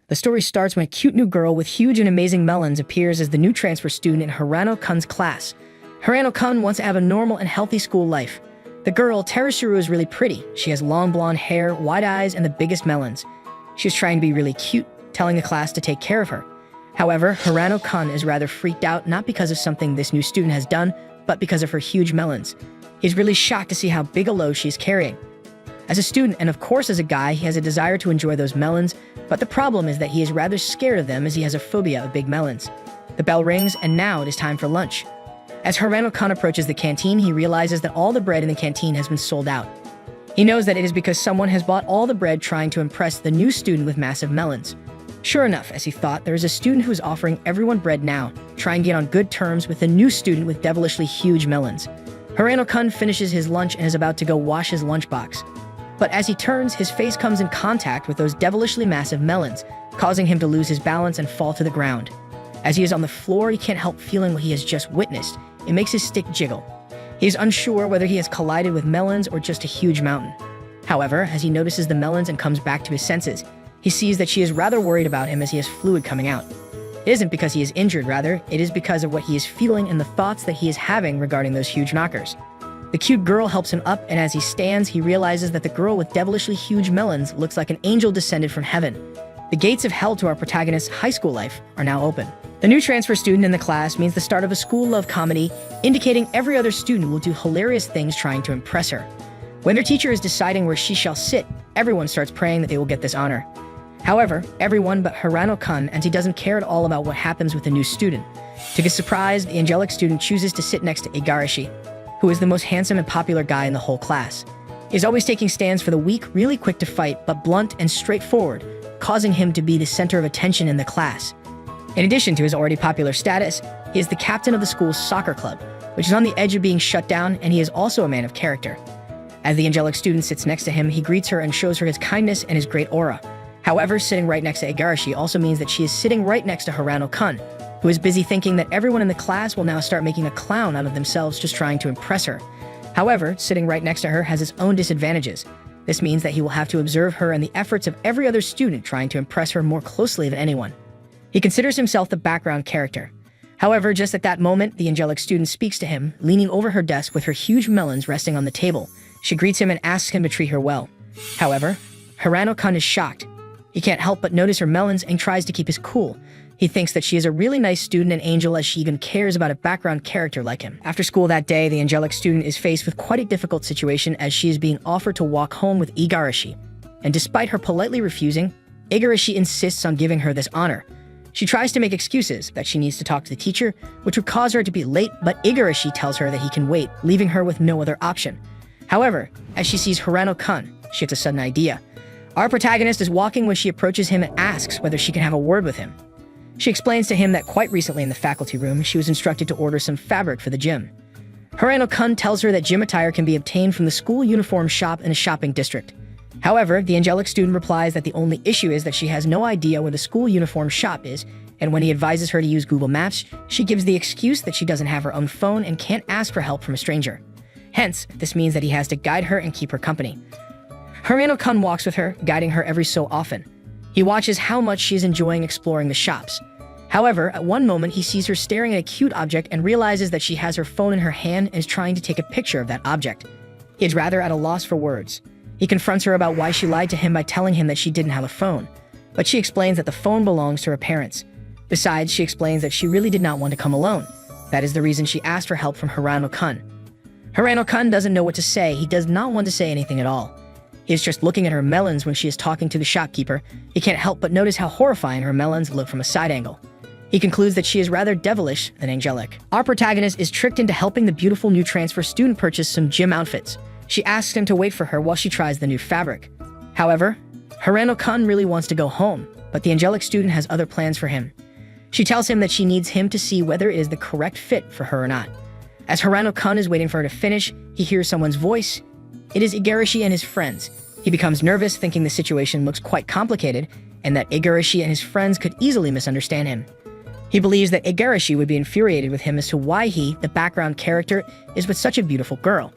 The story starts when a cute new girl with huge and amazing melons appears as the new transfer student in Hirano-kun's class. Hirano-kun wants to have a normal and healthy school life. The girl, Terashiro, is really pretty. She has long blonde hair, wide eyes, and the biggest melons. She is trying to be really cute, telling the class to take care of her. However, Hirano-kun is rather freaked out, not because of something this new student has done, but because of her huge melons. He's really shocked to see how big a load she's carrying. As a student, and of course as a guy, he has a desire to enjoy those melons, but the problem is that he is rather scared of them as he has a phobia of big melons. The bell rings, and now it is time for lunch. As Hirano-kun approaches the canteen, he realizes that all the bread in the canteen has been sold out. He knows that it is because someone has bought all the bread trying to impress the new student with massive melons. Sure enough, as he thought, there is a student who is offering everyone bread now, trying to get on good terms with the new student with devilishly huge melons. Hirano-kun finishes his lunch and is about to go wash his lunchbox. But as he turns, his face comes in contact with those devilishly massive melons, causing him to lose his balance and fall to the ground. As he is on the floor, he can't help feeling what he has just witnessed. It makes his stick jiggle. He is unsure whether he has collided with melons or just a huge mountain. However, as he notices the melons and comes back to his senses, he sees that she is rather worried about him as he has fluid coming out. It isn't because he is injured, rather, it is because of what he is feeling and the thoughts that he is having regarding those huge knockers. The cute girl helps him up, and as he stands, he realizes that the girl with devilishly huge melons looks like an angel descended from heaven. The gates of hell to our protagonist's high school life are now open. The new transfer student in the class means the start of a school love comedy, indicating every other student will do hilarious things trying to impress her. When their teacher is deciding where she shall sit, everyone starts praying that they will get this honor. However, everyone but Hirano-kun, and he doesn't care at all about what happens with the new student. To his surprise, the angelic student chooses to sit next to Igarashi, who is the most handsome and popular guy in the whole class. He is always taking stands for the weak, really quick to fight, but blunt and straightforward, causing him to be the center of attention in the class. In addition to his already popular status, he is the captain of the school's soccer club, which is on the edge of being shut down, and he is also a man of character. As the angelic student sits next to him, he greets her and shows her his kindness and his great aura. However, sitting right next to Igarashi also means that she is sitting right next to Hirano-kun, who is busy thinking that everyone in the class will now start making a clown out of themselves just trying to impress her. However, sitting right next to her has its own disadvantages. This means that he will have to observe her and the efforts of every other student trying to impress her more closely than anyone. He considers himself the background character. However, just at that moment, the angelic student speaks to him, leaning over her desk with her huge melons resting on the table. She greets him and asks him to treat her well. However, Hirano-kun is shocked. He can't help but notice her melons and tries to keep his cool. He thinks that she is a really nice student and angel as she even cares about a background character like him. After school that day, the angelic student is faced with quite a difficult situation as she is being offered to walk home with Igarashi. And despite her politely refusing, Igarashi insists on giving her this honor. She tries to make excuses that she needs to talk to the teacher, which would cause her to be late, but Igarashi tells her that he can wait, leaving her with no other option. However, as she sees Hirano-kun, she gets a sudden idea. Our protagonist is walking when she approaches him and asks whether she can have a word with him. She explains to him that quite recently in the faculty room, she was instructed to order some fabric for the gym. Hirano-kun tells her that gym attire can be obtained from the school uniform shop in a shopping district. However, the angelic student replies that the only issue is that she has no idea where the school uniform shop is, and when he advises her to use Google Maps, she gives the excuse that she doesn't have her own phone and can't ask for help from a stranger. Hence, this means that he has to guide her and keep her company. Hirano-kun walks with her, guiding her every so often. He watches how much she is enjoying exploring the shops. However, at one moment, he sees her staring at a cute object and realizes that she has her phone in her hand and is trying to take a picture of that object. He is rather at a loss for words. He confronts her about why she lied to him by telling him that she didn't have a phone, but she explains that the phone belongs to her parents. Besides, she explains that she really did not want to come alone. That is the reason she asked for help from Hirano-kun. Hirano-kun doesn't know what to say. He does not want to say anything at all. He is just looking at her melons when she is talking to the shopkeeper. He can't help but notice how horrifying her melons look from a side angle. He concludes that she is rather devilish than angelic. Our protagonist is tricked into helping the beautiful new transfer student purchase some gym outfits. She asks him to wait for her while she tries the new fabric. However, Hirano-kun really wants to go home, but the angelic student has other plans for him. She tells him that she needs him to see whether it is the correct fit for her or not. As Hirano-kun is waiting for her to finish, he hears someone's voice. It is Igarashi and his friends. He becomes nervous, thinking the situation looks quite complicated, and that Igarashi and his friends could easily misunderstand him. He believes that Igarashi would be infuriated with him as to why he, the background character, is with such a beautiful girl.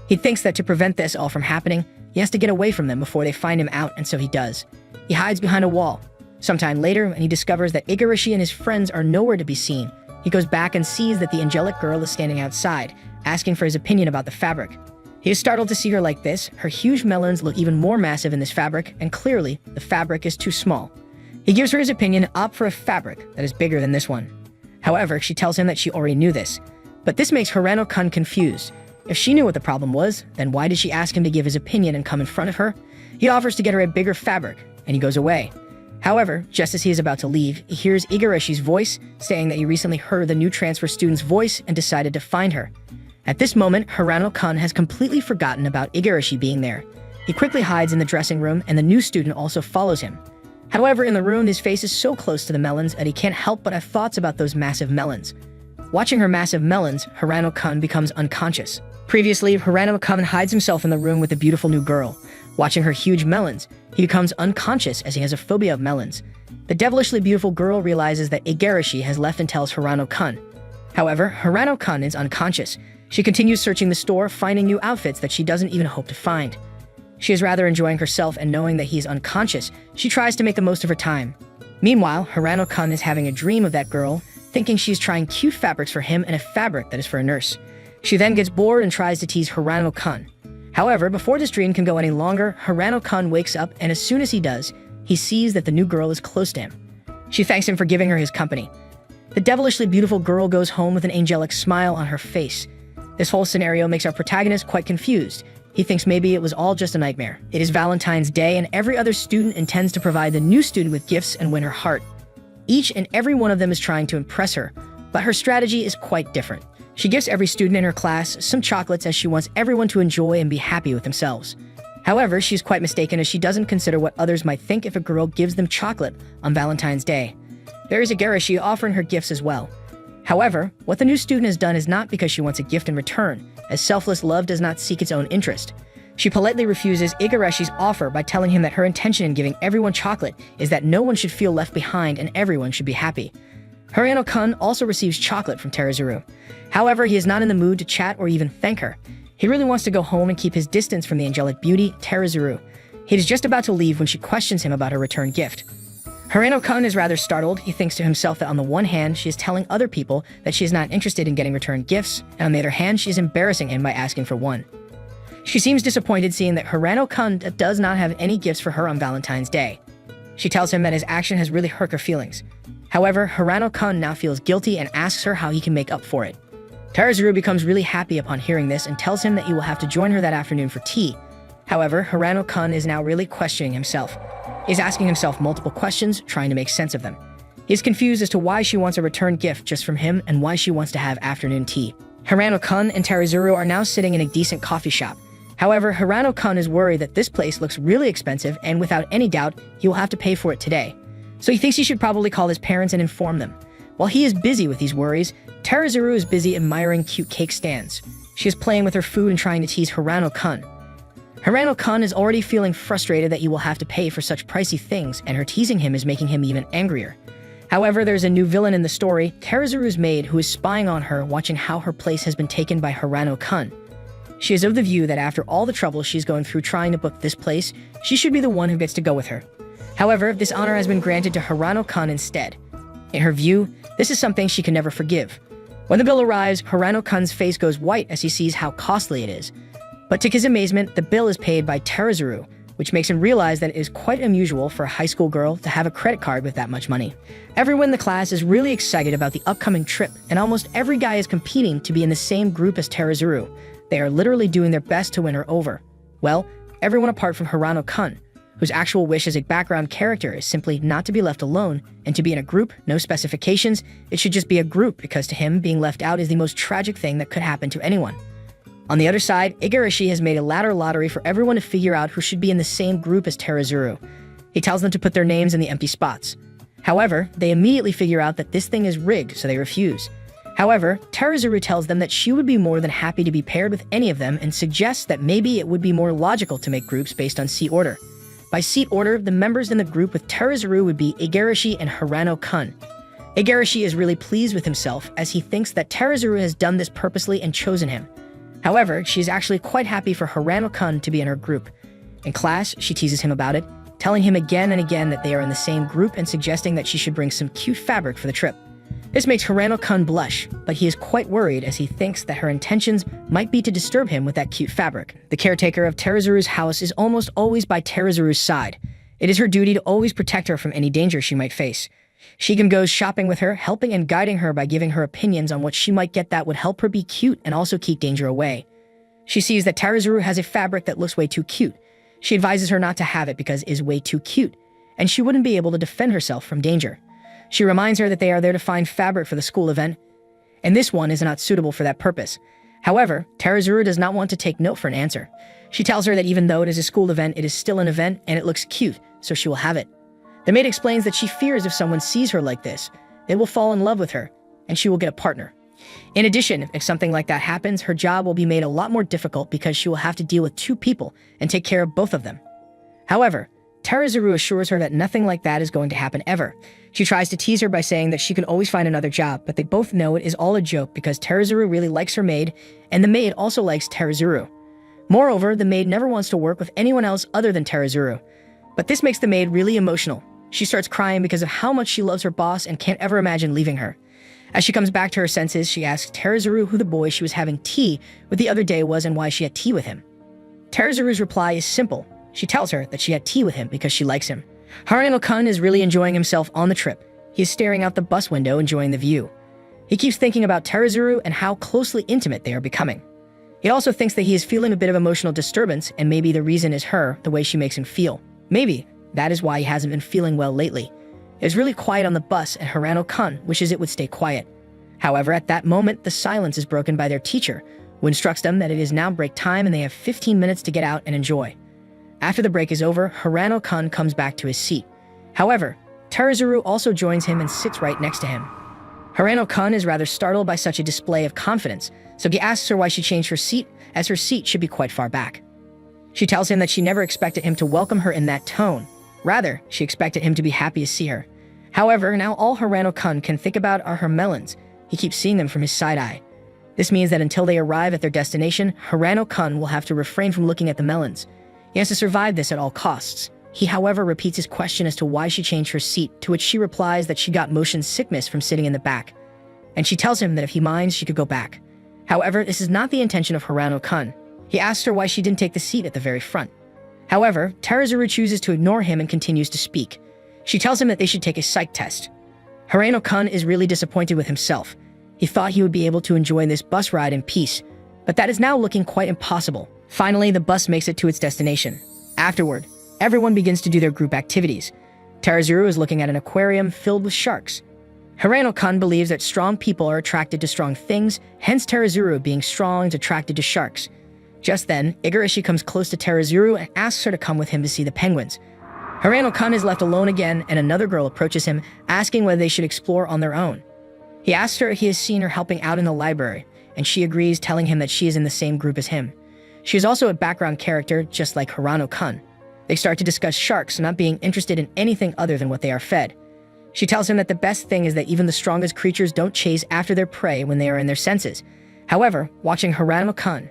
He thinks that to prevent this all from happening, he has to get away from them before they find him out, and so he does. He hides behind a wall. Sometime later, when he discovers that Igarashi and his friends are nowhere to be seen, he goes back and sees that the angelic girl is standing outside, asking for his opinion about the fabric. He is startled to see her like this. Her huge melons look even more massive in this fabric, and clearly, the fabric is too small. He gives her his opinion and opts for a fabric that is bigger than this one. However, she tells him that she already knew this. But this makes Hirano-kun confused. If she knew what the problem was, then why did she ask him to give his opinion and come in front of her? He offers to get her a bigger fabric, and he goes away. However, just as he is about to leave, he hears Igarashi's voice, saying that he recently heard the new transfer student's voice and decided to find her. At this moment, Hirano-kun has completely forgotten about Igarashi being there. He quickly hides in the dressing room, and the new student also follows him. However, in the room, his face is so close to the melons that he can't help but have thoughts about those massive melons. Watching her massive melons, Hirano-kun becomes unconscious. Previously, Hirano-kun hides himself in the room with the beautiful new girl. Watching her huge melons, he becomes unconscious as he has a phobia of melons. The devilishly beautiful girl realizes that Igarashi has left and tells Hirano-kun. However, Hirano-kun is unconscious. She continues searching the store, finding new outfits that she doesn't even hope to find. She is rather enjoying herself, and knowing that he is unconscious, she tries to make the most of her time. Meanwhile, Hirano-kun is having a dream of that girl, thinking she's trying cute fabrics for him and a fabric that is for a nurse. She then gets bored and tries to tease Hirano-kun. However, before this dream can go any longer, Hirano-kun wakes up, and as soon as he does, he sees that the new girl is close to him. She thanks him for giving her his company. The devilishly beautiful girl goes home with an angelic smile on her face. This whole scenario makes our protagonist quite confused. He thinks maybe it was all just a nightmare. It is Valentine's Day, and every other student intends to provide the new student with gifts and win her heart. Each and every one of them is trying to impress her, but her strategy is quite different. She gives every student in her class some chocolates as she wants everyone to enjoy and be happy with themselves. However, she's quite mistaken, as she doesn't consider what others might think if a girl gives them chocolate on Valentine's Day. There is Igarashi offering her gifts as well. However, what the new student has done is not because she wants a gift in return, as selfless love does not seek its own interest. She politely refuses Igarashi's offer by telling him that her intention in giving everyone chocolate is that no one should feel left behind and everyone should be happy. Hirano-kun also receives chocolate from Teruzuru. However, he is not in the mood to chat or even thank her. He really wants to go home and keep his distance from the angelic beauty, Teruzuru. He is just about to leave when she questions him about her return gift. Hirano-kun is rather startled. He thinks to himself that on the one hand, she is telling other people that she is not interested in getting returned gifts, and on the other hand, she is embarrassing him by asking for one. She seems disappointed seeing that Hirano-kun does not have any gifts for her on Valentine's Day. She tells him that his action has really hurt her feelings. However, Hirano-kun now feels guilty and asks her how he can make up for it. Teruzuru becomes really happy upon hearing this and tells him that he will have to join her that afternoon for tea. However, Hirano-kun is now really questioning himself. He's asking himself multiple questions, trying to make sense of them. He's confused as to why she wants a return gift just from him and why she wants to have afternoon tea. Hirano-kun and Teruzuru are now sitting in a decent coffee shop. However, Hirano-kun is worried that this place looks really expensive, and without any doubt, he will have to pay for it today. So he thinks he should probably call his parents and inform them. While he is busy with these worries, Teruzuru is busy admiring cute cake stands. She is playing with her food and trying to tease Hirano-kun. Hirano-kun is already feeling frustrated that he will have to pay for such pricey things, and her teasing him is making him even angrier. However, there's a new villain in the story, Teruzuru's maid, who is spying on her, watching how her place has been taken by Hirano-kun. She is of the view that after all the trouble she's going through trying to book this place, she should be the one who gets to go with her. However, this honor has been granted to Hirano-kun instead. In her view, this is something she can never forgive. When the bill arrives, Hirano-kun's face goes white as he sees how costly it is. But to his amazement, the bill is paid by Teruzuru, which makes him realize that it is quite unusual for a high school girl to have a credit card with that much money. Everyone in the class is really excited about the upcoming trip, and almost every guy is competing to be in the same group as Teruzuru. They are literally doing their best to win her over. Well, everyone apart from Hirano-kun, whose actual wish as a background character is simply not to be left alone and to be in a group, no specifications. It should just be a group, because to him, being left out is the most tragic thing that could happen to anyone. On the other side, Igarashi has made a ladder lottery for everyone to figure out who should be in the same group as Teruzuru. He tells them to put their names in the empty spots. However, they immediately figure out that this thing is rigged, so they refuse. However, Teruzuru tells them that she would be more than happy to be paired with any of them and suggests that maybe it would be more logical to make groups based on seat order. By seat order, the members in the group with Teruzuru would be Igarashi and Hirano-kun. Igarashi is really pleased with himself, as he thinks that Teruzuru has done this purposely and chosen him. However, she is actually quite happy for Hirano-kun to be in her group. In class, she teases him about it. telling him again and again that they are in the same group and suggesting that she should bring some cute fabric for the trip. This makes Hirano-kun blush, but he is quite worried as he thinks that her intentions might be to disturb him with that cute fabric. The caretaker of Teruzuru's house is almost always by Teruzuru's side. It is her duty to always protect her from any danger she might face. Shigem goes shopping with her, helping and guiding her by giving her opinions on what she might get that would help her be cute and also keep danger away. She sees that Teruzuru has a fabric that looks way too cute. She advises her not to have it because it is way too cute, and she wouldn't be able to defend herself from danger. She reminds her that they are there to find fabric for the school event, and this one is not suitable for that purpose. However, Teruzuru does not want to take note for an answer. She tells her that even though it is a school event, it is still an event and it looks cute, so she will have it. The maid explains that she fears if someone sees her like this, they will fall in love with her, and she will get a partner. In addition, if something like that happens, her job will be made a lot more difficult because she will have to deal with two people and take care of both of them. However, Teruzuru assures her that nothing like that is going to happen ever. She tries to tease her by saying that she can always find another job, but they both know it is all a joke because Teruzuru really likes her maid, and the maid also likes Teruzuru. Moreover, the maid never wants to work with anyone else other than Teruzuru. But this makes the maid really emotional. She starts crying because of how much she loves her boss and can't ever imagine leaving her. As she comes back to her senses, she asks Teruzuru who the boy she was having tea with the other day was and why she had tea with him. Teruzuru's reply is simple. She tells her that she had tea with him because she likes him. Hirano-kun is really enjoying himself on the trip. He is staring out the bus window, enjoying the view. He keeps thinking about Teruzuru and how closely intimate they are becoming. He also thinks that he is feeling a bit of emotional disturbance, and maybe the reason is her, the way she makes him feel. Maybe that is why he hasn't been feeling well lately. It is really quiet on the bus, and Hirano-kun wishes it would stay quiet. However, at that moment, the silence is broken by their teacher, who instructs them that it is now break time and they have 15 minutes to get out and enjoy. After the break is over, Hirano-kun comes back to his seat. However, Teruzuru also joins him and sits right next to him. Hirano-kun is rather startled by such a display of confidence, so he asks her why she changed her seat, as her seat should be quite far back. She tells him that she never expected him to welcome her in that tone. Rather, she expected him to be happy to see her. However, now all Hirano-kun can think about are her melons. He keeps seeing them from his side eye. This means that until they arrive at their destination, Hirano-kun will have to refrain from looking at the melons. He has to survive this at all costs. He, however, repeats his question as to why she changed her seat, to which she replies that she got motion sickness from sitting in the back. And she tells him that if he minds, she could go back. However, this is not the intention of Hirano-kun. He asks her why she didn't take the seat at the very front. However, Teruzuru chooses to ignore him and continues to speak. She tells him that they should take a psych test. Hirano-kun is really disappointed with himself. He thought he would be able to enjoy this bus ride in peace, but that is now looking quite impossible. Finally, the bus makes it to its destination. Afterward, everyone begins to do their group activities. Teruzuru is looking at an aquarium filled with sharks. Hirano-kun believes that strong people are attracted to strong things, hence Teruzuru being strong is attracted to sharks. Just then, Igarashi comes close to Teruzuru and asks her to come with him to see the penguins. Hirano-kun is left alone again, and another girl approaches him, asking whether they should explore on their own. He asks her if he has seen her helping out in the library, and she agrees, telling him that she is in the same group as him. She is also a background character, just like Hirano-kun. They start to discuss sharks, not being interested in anything other than what they are fed. She tells him that the best thing is that even the strongest creatures don't chase after their prey when they are in their senses. However, watching Hirano-kun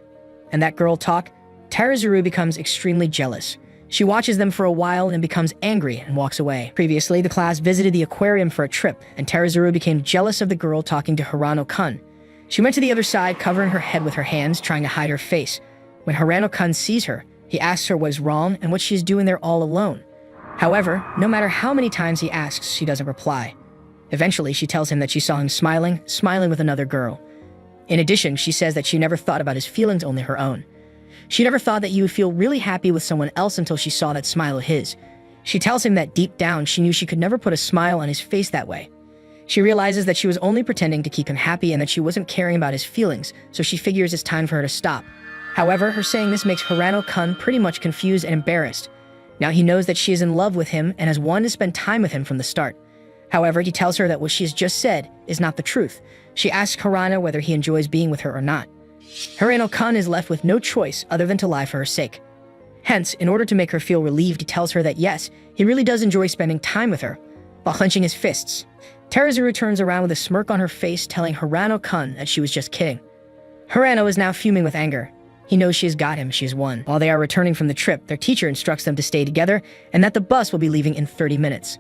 and that girl talk, Teruzuru becomes extremely jealous. She watches them for a while and becomes angry and walks away. Previously, the class visited the aquarium for a trip, and Teruzuru became jealous of the girl talking to Hirano-kun. She went to the other side, covering her head with her hands, trying to hide her face. When Hirano-kun sees her, he asks her what is wrong and what she is doing there all alone. However, no matter how many times he asks, she doesn't reply. Eventually, she tells him that she saw him smiling with another girl. In addition, she says that she never thought about his feelings, only her own. She never thought that he would feel really happy with someone else until she saw that smile of his. She tells him that deep down, she knew she could never put a smile on his face that way. She realizes that she was only pretending to keep him happy and that she wasn't caring about his feelings, so she figures it's time for her to stop. However, her saying this makes Hirano-kun pretty much confused and embarrassed. Now he knows that she is in love with him and has wanted to spend time with him from the start. However, he tells her that what she has just said is not the truth. She asks Hirano whether he enjoys being with her or not. Hirano-kun is left with no choice other than to lie for her sake. Hence, in order to make her feel relieved, he tells her that yes, he really does enjoy spending time with her, while clenching his fists. Teruzuru turns around with a smirk on her face, telling Hirano-kun that she was just kidding. Hirano is now fuming with anger. He knows she has got him, she has won. While they are returning from the trip, their teacher instructs them to stay together and that the bus will be leaving in 30 minutes.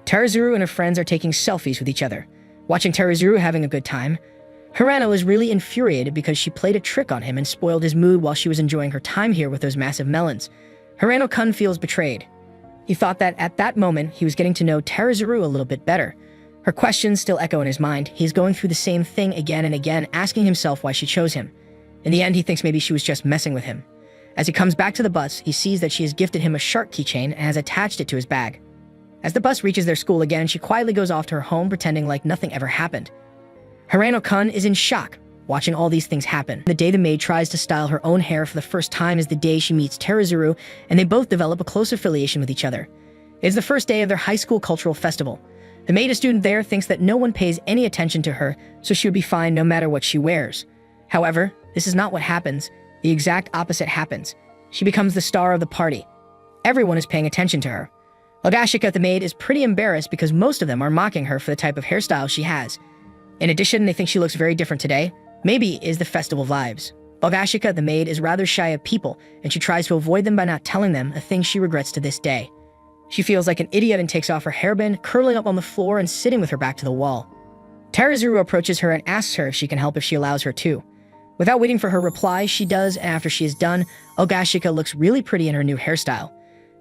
Teruzuru and her friends are taking selfies with each other. Watching Teruzuru having a good time, Hirano is really infuriated because she played a trick on him and spoiled his mood while she was enjoying her time here with those massive melons. Hirano-kun feels betrayed. He thought that at that moment, he was getting to know Teruzuru a little bit better. Her questions still echo in his mind. He is going through the same thing again and again, asking himself why she chose him. In the end, he thinks maybe she was just messing with him. As he comes back to the bus, he sees that she has gifted him a shark keychain and has attached it to his bag. As the bus reaches their school again, she quietly goes off to her home pretending like nothing ever happened. Hirano-kun is in shock, watching all these things happen. The day the maid tries to style her own hair for the first time is the day she meets Teruzuru, and they both develop a close affiliation with each other. It is the first day of their high school cultural festival. The maid, a student there, thinks that no one pays any attention to her, so she would be fine no matter what she wears. However, this is not what happens. The exact opposite happens. She becomes the star of the party. Everyone is paying attention to her. Ogashika, the maid, is pretty embarrassed because most of them are mocking her for the type of hairstyle she has. In addition, they think she looks very different today. Maybe it is the festival vibes. Ogashika, the maid, is rather shy of people, and she tries to avoid them by not telling them, a thing she regrets to this day. She feels like an idiot and takes off her hairband, curling up on the floor and sitting with her back to the wall. Teruzuru approaches her and asks her if she can help if she allows her to. Without waiting for her reply, she does, and after she is done, Ogashika looks really pretty in her new hairstyle.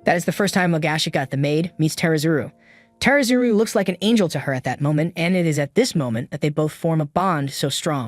That is the first time Ogashika, the maid, meets Teruzuru. Teruzuru looks like an angel to her at that moment, and it is at this moment that they both form a bond so strong.